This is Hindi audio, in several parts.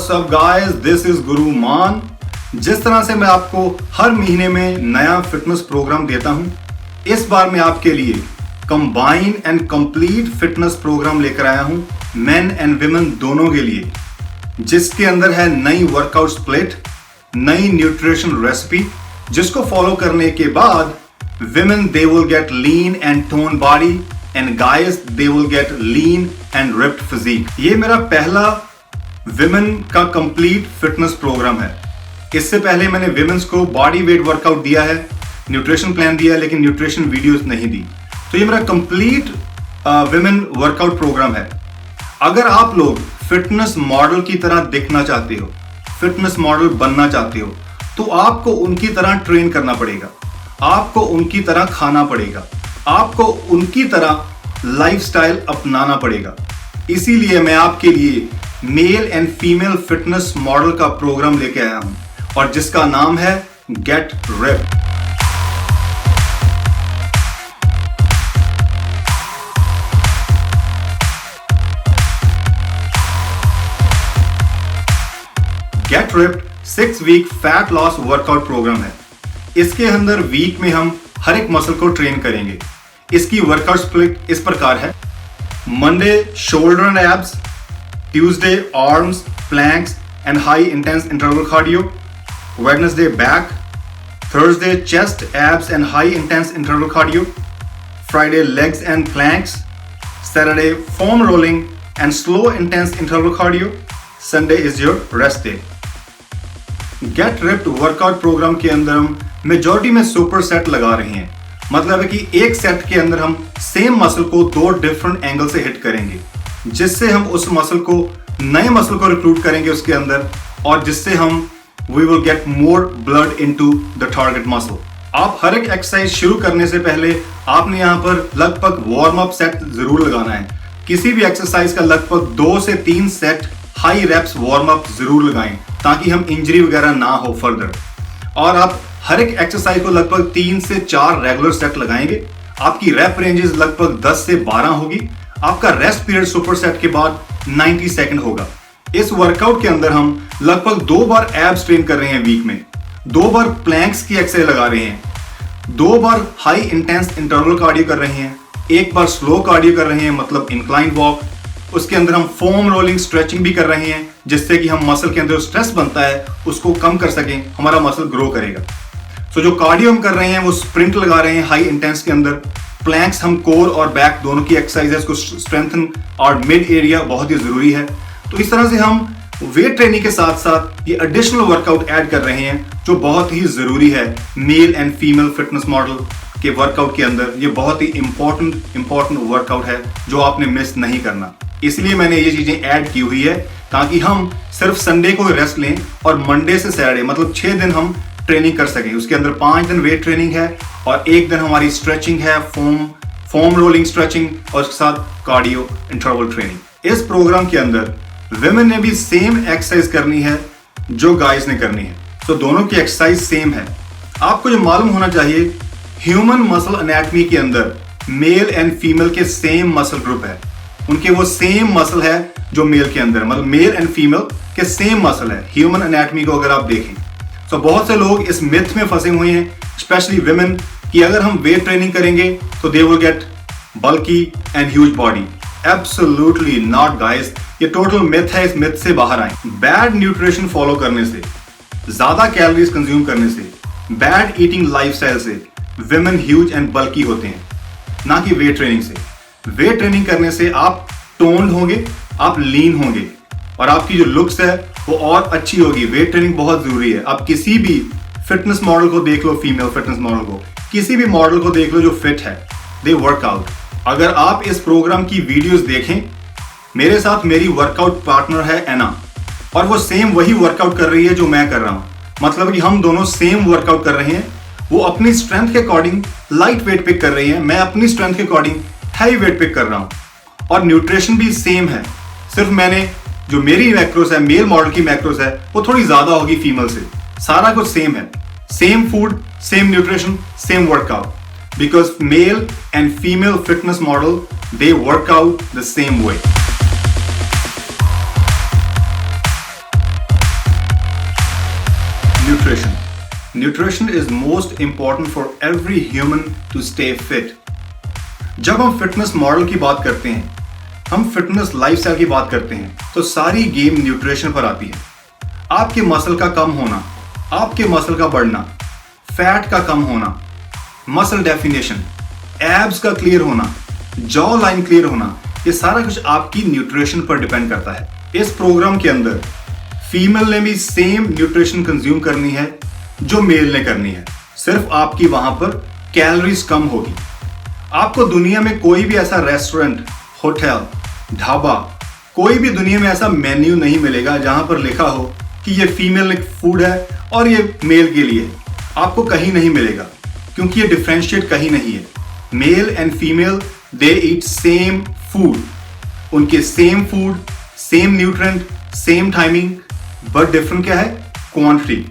What's up guys, this is गुरु मान। जिस तरह से मैं आपको हर महीने में नया फिटनेस प्रोग्राम देता हूं, इस बार मैं आपके लिए combine and complete fitness programme लेकर आया हूं मेन एंड विमेन दोनों के लिए, जिसके अंदर है नई वर्कआउट स्प्लिट, नई न्यूट्रिशन रेसिपी, जिसको फॉलो करने के बाद women they will get lean and tone body and guys they will get lean and ripped physique. ये मेरा पहला विमेन का कंप्लीट फिटनेस प्रोग्राम है। इससे पहले मैंने विमेन्स को बॉडी वेट वर्कआउट दिया है, न्यूट्रिशन प्लान दिया है, लेकिन न्यूट्रिशन वीडियोस नहीं दी। तो ये मेरा कंप्लीट विमेन वर्कआउट प्रोग्राम है। अगर आप लोग फिटनेस मॉडल की तरह दिखना चाहते हो, फिटनेस मॉडल बनना चाहते हो, तो आपको उनकी तरह ट्रेन करना पड़ेगा, आपको उनकी तरह खाना पड़ेगा, आपको उनकी तरह लाइफस्टाइल अपनाना पड़ेगा। इसीलिए मैं आपके लिए male and female fitness model का प्रोग्राम लेके आया हूं, और जिसका नाम है get ripped. Get ripped 6 week fat loss workout programme है। इसके अंदर वीक में हम हर एक मसल को ट्रेन करेंगे। इसकी वर्कआउट स्प्लिट इस प्रकार है: Monday shoulder and abs, Tuesday arms, planks and high intense interval cardio, Wednesday back, Thursday chest, abs and high intense interval cardio, Friday legs and planks, Saturday foam rolling and slow intense interval cardio, Sunday is your rest day. Get ripped workout programme के अंदर हम मेजॉरिटी में सुपर सेट लगा रहे हैं। मतलब है कि एक सेट के अंदर हम सेम मसल को 2 डिफरेंट एंगल से हिट करेंगे, जिससे हम उस मसल को, नए मसल को रिक्रूट करेंगे उसके अंदर, और जिससे हम we will get more blood into the target muscle. आप हर एक एक्सरसाइज शुरू करने से पहले आपने यहाँ पर लगभग वार्म अप सेट जरूर लगाना है। किसी भी एक्सरसाइज का लगभग 2 से 3 set high reps warm up जरूर लगाएं, ताकि हम इंजरी वगैरह ना हो फर्दर। और आप हर एक एक्सरसाइज को लगभग 3 से 4 रेगुलर सेट लगाएंगे। आपकी रैप रेंजेस लगभग 10 से 12 होगी। आपका रेस्ट पीरियड सुपर सेट के बाद 90 सेकंड होगा। इस वर्कआउट के अंदर हम लगभग 2 बार एब्स ट्रेन कर रहे हैं वीक में, 2 बार प्लैंक्स की एक्सरसाइज लगा रहे हैं, 2 बार हाई इंटेंस इंटरवल कार्डियो कर रहे हैं, 1 बार स्लो कार्डियो कर रहे हैं, मतलब इंक्लाइन वॉक। उसके अंदर हम फोम रोलिंग स्ट्रेचिंग भी कर रहे हैं, जिससे कि हम मसल के अंदर स्ट्रेस बनता है उसको कम कर सकें, हमारा मसल ग्रो करेगा। तो जो कार्डियो हम कर रहे हैं वो स्प्रिंट लगा रहे हैं हाई इंटेंस के अंदर। प्लैंक्स हम कोर और बैक दोनों की एक्सरसाइजेस को स्ट्रेंथन, और मिड एरिया बहुत ही जरूरी है। तो इस तरह से हम वेट ट्रेनिंग के साथ साथ ये एडिशनल वर्कआउट ऐड कर रहे हैं, जो बहुत ही जरूरी है male and female fitness model के वर्कआउट के अंदर। ये बहुत ही इंपॉर्टेंट वर्कआउट है जो आपने मिस नहीं करना। इसलिए मैंने ये चीजें ऐड की हुई है, ताकि हम सिर्फ संडे को रेस्ट लें और मंडे से सैटरडे मतलब 6 दिन हम ट्रेनिंग कर सकें। उसके अंदर 5 दिन वेट ट्रेनिंग है और 1 दिन हमारी स्ट्रेचिंग है, फोम रोलिंग स्ट्रेचिंग, और उसके साथ कार्डियो इंटरवल ट्रेनिंग। इस प्रोग्राम के अंदर विमेन ने भी सेम एक्सरसाइज करनी है जो गाइस ने करनी है, तो दोनों की एक्सरसाइज सेम है। आपको जो मालूम होना चाहिए, ह्यूमन मसल एनाटॉमी के अंदर मेल एंड फीमेल के सेम मसल ग्रुप है। उनके वो सेम मसल है जो मेल के अंदर, मतलब मेल एंड फीमेल के सेम मसल है ह्यूमन एनाटॉमी को अगर आप देखें। तो बहुत से लोग इस मिथ में फंसे हुए हैं, स्पेशली विमेन, कि अगर हम वेट ट्रेनिंग करेंगे तो दे will gate bulky and huge body. Absolutely not guys, ये टोटल मिथ है। इस मिथ से बाहर आए। बैड न्यूट्रिशन फॉलो करने से, ज्यादा कैलोरीज कंज्यूम करने से, बैड ईटिंग लाइफस्टाइल से विमेन ह्यूज एंड बल्की होते हैं, ना कि वेट ट्रेनिंग से। वेट ट्रेनिंग करने से आप टोन्ड होंगे, आप लीन होंगे, और आपकी जो लुक्स है वो और अच्छी होगी। वेट ट्रेनिंग बहुत जरूरी है। आप किसी भी फिटनेस मॉडल को देख लो, फीमेल फिटनेस मॉडल को, किसी भी मॉडल को देख लो जो फिट है, दे वर्कआउट। अगर आप इस प्रोग्राम की वीडियोस देखें, मेरे साथ मेरी वर्कआउट पार्टनर है एना, और वो सेम वही वर्कआउट कर रही है जो मैं कर रहा हूं। मतलब कि हम दोनों सेम वर्कआउट कर रहे हैं। वो अपनी स्ट्रेंथ के अकॉर्डिंग लाइट वेट पिक कर रही है, मैं अपनी स्ट्रेंथ के अकॉर्डिंग हैवी वेट पिक कर रहा हूं, और न्यूट्रिशन भी सेम है। सिर्फ मैंने जो मेरी मैक्रोस है, मेल मॉडल की मैक्रोस है, वो थोड़ी ज्यादा होगी फीमेल से। सारा कुछ सेम है, same food, same nutrition, same workout, because mail and female fitness model they work out the same way. Nutrition. Nutrition is most important for every human to stay fit. जब हम फिटनेस मॉडल की बात करते हैं, हम फिटनेस लाइफस्टाइल की बात करते हैं, तो सारी गेम न्यूट्रिशन पर आती है। आपके मसल का कम होना, आपके मसल का बढ़ना, फैट का कम होना, मसल डेफिनेशन, एब्स का क्लियर होना, जॉ लाइन क्लियर होना, ये सारा कुछ आपकी न्यूट्रिशन पर डिपेंड करता है। इस प्रोग्राम के अंदर फीमेल ने भी सेम न्यूट्रिशन कंज्यूम करनी है जो मेल ने करनी है, सिर्फ आपकी वहां पर कैलोरीज कम होगी। आपको दुनिया में कोई भी ऐसा रेस्टोरेंट, होटल, ढाबा, कोई भी दुनिया में ऐसा मेन्यू नहीं मिलेगा जहां पर लिखा हो कि ये फीमेल फूड है और ये मेल के लिए। आपको कहीं नहीं मिलेगा, क्योंकि ये डिफरेंशिएट कहीं नहीं है। Male and female they eat same food, उनके same food, same nutrient, same timing, but different क्या है? क्वांटिटी।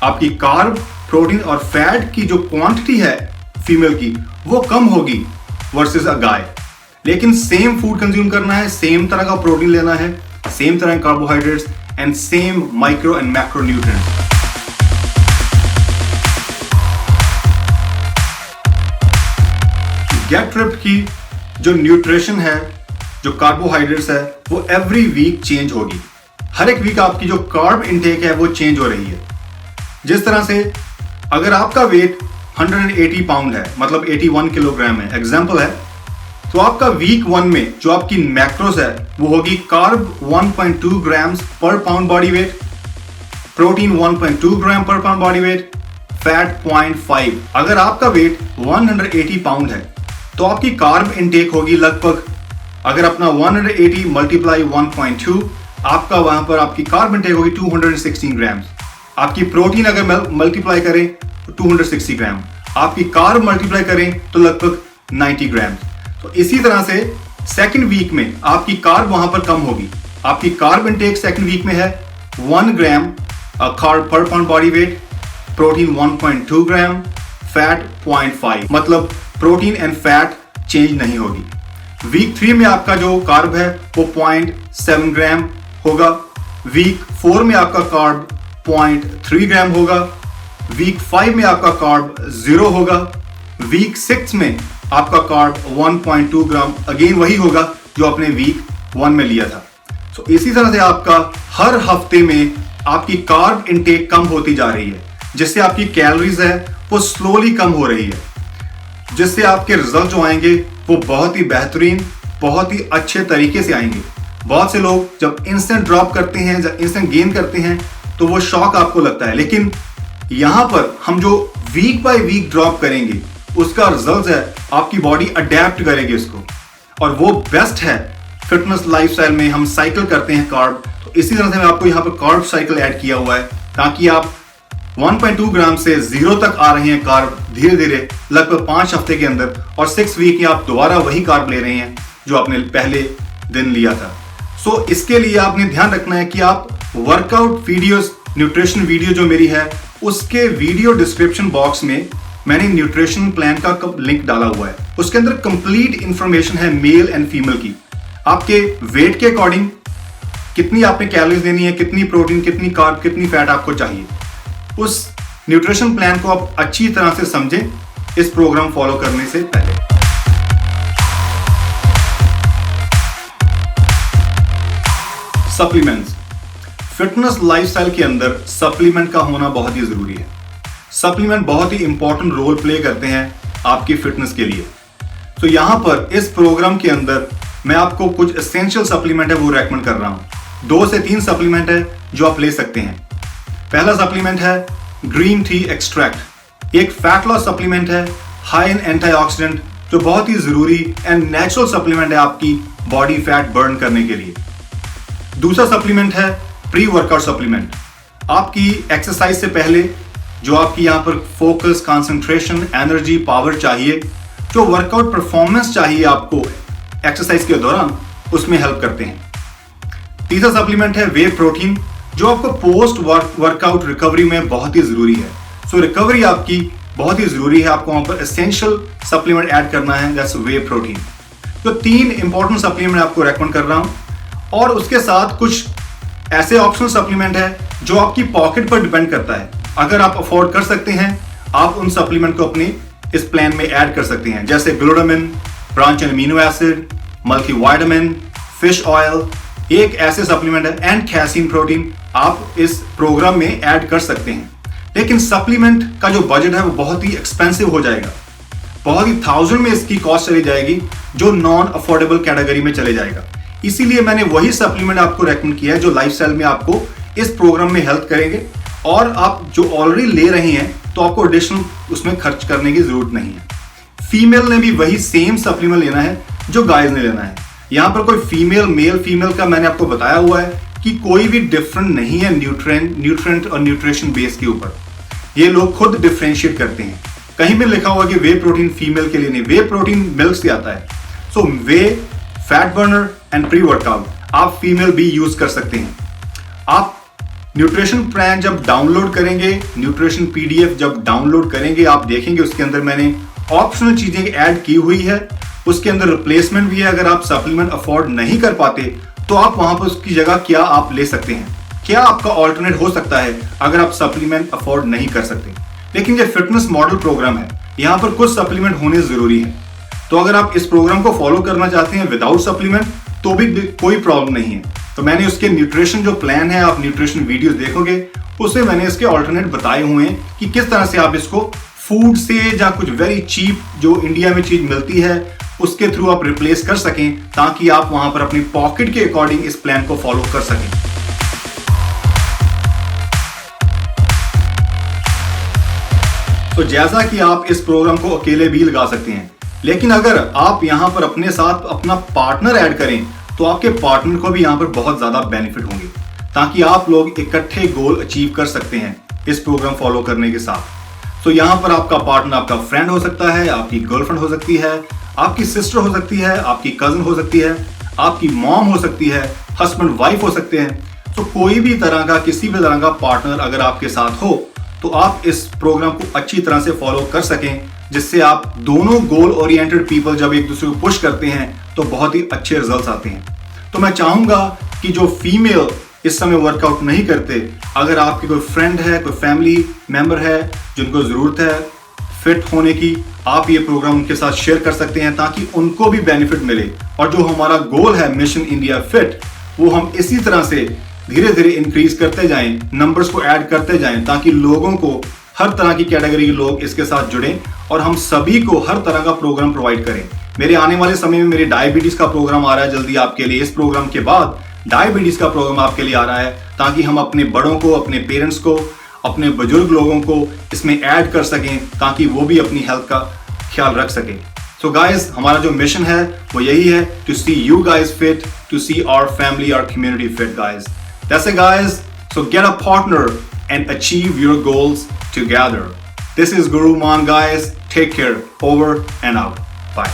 आपकी कार्ब, प्रोटीन और फैट की जो क्वांटिटी है फीमेल की, वो कम होगी वर्सेस अ गाय। लेकिन सेम फूड कंज्यूम करना है, सेम तरह का प्रोटीन लेना है, सेम तरह के carbohydrates and same micro and macro nutrients. Get ripped की जो न्यूट्रिशन है, जो कार्बोहाइड्रेट्स है, वो एवरी वीक चेंज होगी। हर एक वीक आपकी जो कार्ब इनटेक है वो चेंज हो रही है। जिस तरह से अगर आपका वेट 180 पाउंड है, मतलब 81 किलोग्राम है, एग्जाम्पल है, तो आपका वीक 1 में जो आपकी मैक्रोस है वो होगी कार्ब 1.2 ग्राम्स पर पाउंड बॉडी वेट, प्रोटीन 1.2 ग्राम पर पाउंड बॉडी वेट, फैट 0.5। अगर आपका वेट 180 पाउंड है तो आपकी कार्ब इनटेक होगी लगभग, अगर अपना 180 मल्टीप्लाई 1.2, आपका वहां पर आपकी कार्ब इनटेक होगी 216 ग्राम्स। आपकी प्रोटीन अगर मल्टीप्लाई करें तो 260 ग्राम, आपकी कार्ब मल्टीप्लाई करें तो लगभग 90 ग्राम। तो इसी तरह से सेकंड वीक में आपकी कार्ब वहां पर कम होगी। आपकी कार्ब इनटेक सेकंड वीक में है 1 ग्राम कार्ब पर पाउंड बॉडी वेट, प्रोटीन 1.2 ग्राम, फैट 0.5, मतलब प्रोटीन एंड फैट चेंज नहीं होगी। वीक 3 में आपका जो कार्ब है वो 0.7 ग्राम होगा, वीक 4 में आपका कार्ब 0.3 ग्राम होगा, वीक 5 में आपका कार्ब 0 होगा, वीक 6 में आपका कार्ब 1.2 ग्राम अगेन वही होगा जो आपने वीक 1 में लिया था। तो इसी तरह से आपका हर हफ्ते में आपकी कार्ब इनटेक कम होती जा रही है, जिससे आपकी कैलोरीज है वो स्लोली कम हो रही है, जिससे आपके रिजल्ट जो आएंगे वो बहुत ही बेहतरीन, बहुत ही अच्छे तरीके से आएंगे। बहुत से लोग जब इंस्टेंट ड्रॉप करते हैं, जब इंस्टेंट गेन करते हैं, तो वो शॉक आपको लगता है, लेकिन यहां पर हम जो वीक बाय वीक ड्रॉप करेंगे उसका रिजल्ट है आपकी बॉडी अडेप्ट करेगी उसको, और वो बेस्ट है। फिटनेस लाइफस्टाइल में हम साइकिल करते हैं कार्ब, तो इसी तरह से मैं आपको यहाँ पर कार्ब साइकिल ऐड किया हुआ है, ताकि आप 1.2 ग्राम से 0 तक आ रहे हैं कार्ब धीरे धीरे लगभग 5 हफ्ते के अंदर, और 6 वीक में आप दोबारा वही कार्ब ले रहे हैं जो आपने पहले दिन लिया था। सो इसके लिए आपने ध्यान रखना है कि आप वर्कआउट वीडियोस, न्यूट्रिशन वीडियो जो मेरी है, उसके वीडियो डिस्क्रिप्शन बॉक्स में मैंने न्यूट्रिशन प्लान का लिंक डाला हुआ है। उसके अंदर कंप्लीट इंफॉर्मेशन है मेल एंड फीमेल की, आपके वेट के अकॉर्डिंग कितनी आपने कैलोरीज लेनी है, कितनी प्रोटीन, कितनी कार्ब, कितनी फैट आपको चाहिए। उस न्यूट्रिशन प्लान को आप अच्छी तरह से समझें इस प्रोग्राम फॉलो करने से पहले। सप्लीमेंट्स, फिटनेस लाइफस्टाइल के अंदर सप्लीमेंट का होना बहुत ही जरूरी है। सप्लीमेंट बहुत ही इंपॉर्टेंट रोल प्ले करते हैं आपकी फिटनेस के लिए। तो यहां पर इस प्रोग्राम के अंदर मैं आपको कुछ एसेंशियल सप्लीमेंट है वो रेकमेंड कर रहा हूं। 2 से 3 सप्लीमेंट है जो आप ले सकते हैं। पहला सप्लीमेंट है ग्रीन टी एक्सट्रैक्ट, एक फैट लॉस सप्लीमेंट है, हाई इन एंटीऑक्सीडेंट, जो बहुत ही जरूरी एंड नेचुरल सप्लीमेंट है आपकी बॉडी फैट बर्न करने के लिए। दूसरा सप्लीमेंट है प्री वर्कआउट सप्लीमेंट, आपकी एक्सरसाइज से पहले जो आपकी यहाँ पर फोकस, कंसंट्रेशन, एनर्जी, पावर चाहिए, जो वर्कआउट परफॉर्मेंस चाहिए आपको एक्सरसाइज के दौरान, उसमें हेल्प करते हैं। तीसरा सप्लीमेंट है वे प्रोटीन, जो आपको पोस्ट वर्कआउट रिकवरी में बहुत ही जरूरी है। सो रिकवरी आपकी बहुत ही जरूरी है, आपको वहां पर एसेंशियल सप्लीमेंट ऐड करना है, दैट्स वे प्रोटीन। तो 3 इंपॉर्टेंट सप्लीमेंट आपको रेकमेंड कर रहा हूं, और उसके साथ कुछ ऐसे ऑप्शनल सप्लीमेंट है जो आपकी पॉकेट पर डिपेंड करता है। अगर आप अफोर्ड कर सकते हैं, आप उन सप्लीमेंट को अपने इस प्लान में ऐड कर सकते हैं, जैसे glutamine, branch amino acid, multivitamin, fish oil, एक ऐसे सप्लीमेंट है, एंड कैसीन प्रोटीन आप इस प्रोग्राम में ऐड कर सकते हैं। लेकिन सप्लीमेंट का जो बजट है वो बहुत ही एक्सपेंसिव हो जाएगा, बहुत ही 1000 में इसकी कॉस्ट चली जाएगी, जो नॉन अफोर्डेबल कैटेगरी में चले जाएगा। इसीलिए मैंने वही सप्लीमेंट आपको रेकमेंड किया है जो लाइफस्टाइल में आपको इस प्रोग्राम में हेल्प करेंगे, और आप जो ऑलरेडी ले रहे हैं तो आपको एडिशनल उसमें खर्च करने की जरूरत नहीं है। फीमेल ने भी वही सेम सप्लीमेंट लेना है जो गाइज ने लेना है। यहां पर कोई फीमेल मेल फीमेल का मैंने आपको बताया हुआ है कि कोई भी डिफरेंट नहीं है न्यूट्रेंट और न्यूट्रिशन बेस के ऊपर। ये लोग खुद डिफरेंशिएट करते हैं। कहीं भी लिखा हुआ कि वे प्रोटीन फीमेल के लिए नहीं, वे प्रोटीन मिल्क से आता है। So whey, fat burner and pre workout आप फीमेल भी यूज कर सकते हैं। आप न्यूट्रिशन प्लान जब डाउनलोड करेंगे, न्यूट्रिशन पीडीएफ जब डाउनलोड करेंगे, आप देखेंगे उसके अंदर मैंने ऑप्शनल चीजें ऐड की हुई है। उसके अंदर रिप्लेसमेंट भी है। अगर आप सप्लीमेंट अफोर्ड नहीं कर पाते तो आप वहां पर उसकी जगह क्या आप ले सकते हैं, क्या आपका ऑल्टरनेट हो सकता है अगर आप सप्लीमेंट अफोर्ड नहीं कर सकते। लेकिन ये फिटनेस मॉडल प्रोग्राम है, यहाँ पर कुछ सप्लीमेंट होने जरूरी है। तो अगर आप इस प्रोग्राम को फॉलो करना चाहते हैं विदाउट सप्लीमेंट तो भी कोई प्रॉब्लम नहीं है। तो मैंने उसके न्यूट्रिशन जो प्लान है, आप न्यूट्रिशन वीडियोस देखोगे, उसमें मैंने इसके ऑल्टरनेट बताए हुए हैं कि किस तरह से आप इसको फूड से या कुछ वेरी चीप जो इंडिया में चीज मिलती है उसके थ्रू आप रिप्लेस कर सकें, ताकि आप वहां पर अपनी पॉकेट के अकॉर्डिंग इस प्लान को फॉलो कर सकें। तो जैसा कि आप इस प्रोग्राम को अकेले भी लगा सकते हैं, लेकिन अगर आप यहां पर अपने साथ अपना पार्टनर ऐड करें तो आपके पार्टनर को भी यहां पर बहुत ज्यादा बेनिफिट होंगे, ताकि आप लोग इकट्ठे गोल अचीव कर सकते हैं इस प्रोग्राम फॉलो करने के साथ। तो यहां पर आपका पार्टनर आपका फ्रेंड हो सकता है, आपकी गर्लफ्रेंड हो सकती है, आपकी सिस्टर हो सकती है, आपकी कजन हो सकती है, आपकी मॉम हो सकती है, हस्बैंड वाइफ हो सकते हैं। तो कोई भी तरह का, किसी भी तरह का पार्टनर अगर आपके साथ हो तो आप इस प्रोग्राम को अच्छी तरह से फॉलो कर सकें, जिससे आप दोनों गोल ओरिएंटेड पीपल जब एक दूसरे को पुश करते हैं तो बहुत ही अच्छे रिजल्ट्स आते हैं। तो मैं चाहूंगा कि जो फीमेल इस समय वर्कआउट नहीं करते, अगर आपकी कोई फ्रेंड है, कोई फैमिली मेंबर है जिनको जरूरत है फिट होने की, आप ये प्रोग्राम उनके साथ शेयर कर सकते हैं ताकि उनको भी बेनिफिट मिले। और जो हमारा गोल है मिशन इंडिया फिट, वो हम इसी तरह से धीरे धीरे इंक्रीज करते जाएं, नंबर्स को ऐड करते जाएं, ताकि लोगों को, हर तरह की कैटेगरी के लोग इसके साथ जुड़ें और हम सभी को हर तरह का प्रोग्राम प्रोवाइड करें। मेरे आने वाले समय में मेरे डायबिटीज का प्रोग्राम आ रहा है जल्दी आपके लिए। इस प्रोग्राम के बाद डायबिटीज का प्रोग्राम आपके लिए आ रहा है, ताकि हम अपने बड़ों को, अपने पेरेंट्स को, अपने बुजुर्ग लोगों को इसमें ऐड कर सकें, ताकि वो भी अपनी हेल्थ का ख्याल रख सकें। So guys, हमारा जो मिशन है वो यही है, to see you guys fit, to see our family, our community fit, guys. That's it, guys. So get a partner and achieve your goals together. This is Guru Man, guys. Take care. Over and out. Bye.